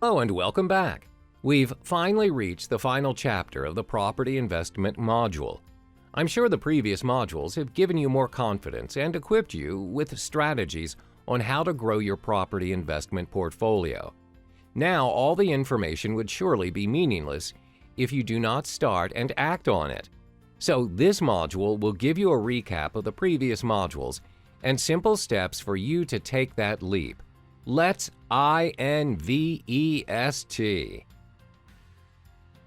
Oh, and welcome back. We've finally reached the final chapter of the property investment module. I'm sure the previous modules have given you more confidence and equipped you with strategies on how to grow your property investment portfolio. Now, all the information would surely be meaningless if you do not start and act on it. So this module will give you a recap of the previous modules and simple steps for you to take that leap. Let's INVEST.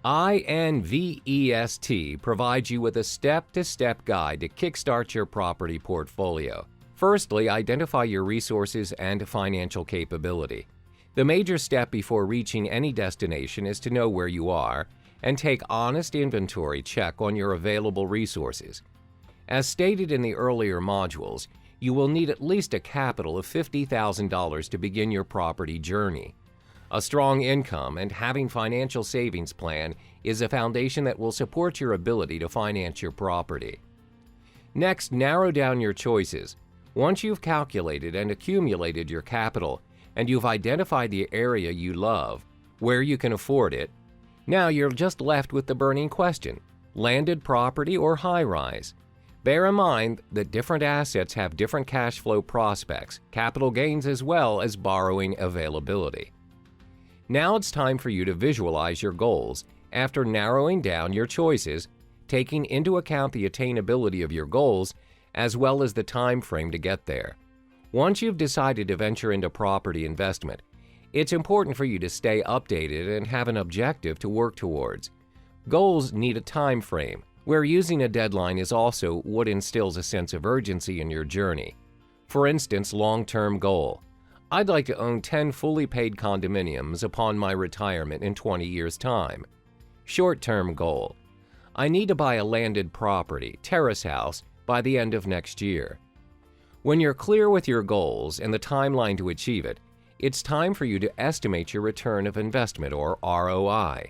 INVEST provides you with a step-to-step guide to kickstart your property portfolio. Firstly, identify your resources and financial capability. The major step before reaching any destination is to know where you are and take honest inventory check on your available resources. As stated in the earlier modules, you will need at least a capital of $50,000 to begin your property journey. A strong income and having financial savings plan is a foundation that will support your ability to finance your property. Next, narrow down your choices. Once you've calculated and accumulated your capital, and you've identified the area you love, where you can afford it, now you're just left with the burning question: landed property or high-rise? Bear in mind that different assets have different cash flow prospects, capital gains, as well as borrowing availability. Now it's time for you to visualize your goals after narrowing down your choices, taking into account the attainability of your goals as well as the time frame to get there. Once you've decided to venture into property investment, it's important for you to stay updated and have an objective to work towards. Goals need a time frame, where using a deadline is also what instills a sense of urgency in your journey. For instance, long-term goal: I'd like to own 10 fully paid condominiums upon my retirement in 20 years' time. Short-term goal: I need to buy a landed property, terrace house, by the end of next year. When you're clear with your goals and the timeline to achieve it, it's time for you to estimate your return of investment, or ROI.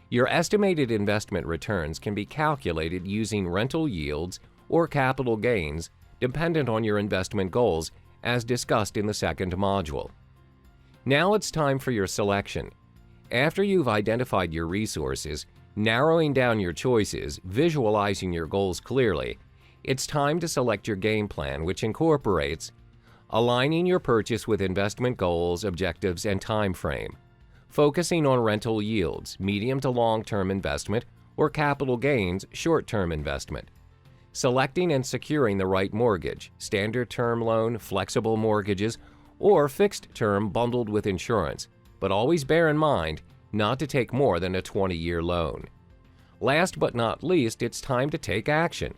Your estimated investment returns can be calculated using rental yields or capital gains dependent on your investment goals, as discussed in the second module. Now it's time for your selection. After you've identified your resources, narrowing down your choices, visualizing your goals clearly, it's time to select your game plan, which incorporates aligning your purchase with investment goals, objectives, and time frame, focusing on rental yields, medium to long-term investment, or capital gains, short-term investment, selecting and securing the right mortgage, standard term loan, flexible mortgages, or fixed term bundled with insurance, but always bear in mind not to take more than a 20-year loan. Last but not least, it's time to take action.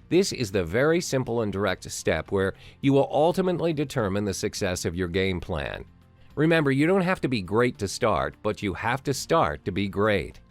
This is the very simple and direct step where you will ultimately determine the success of your game plan. Remember, you don't have to be great to start, but you have to start to be great.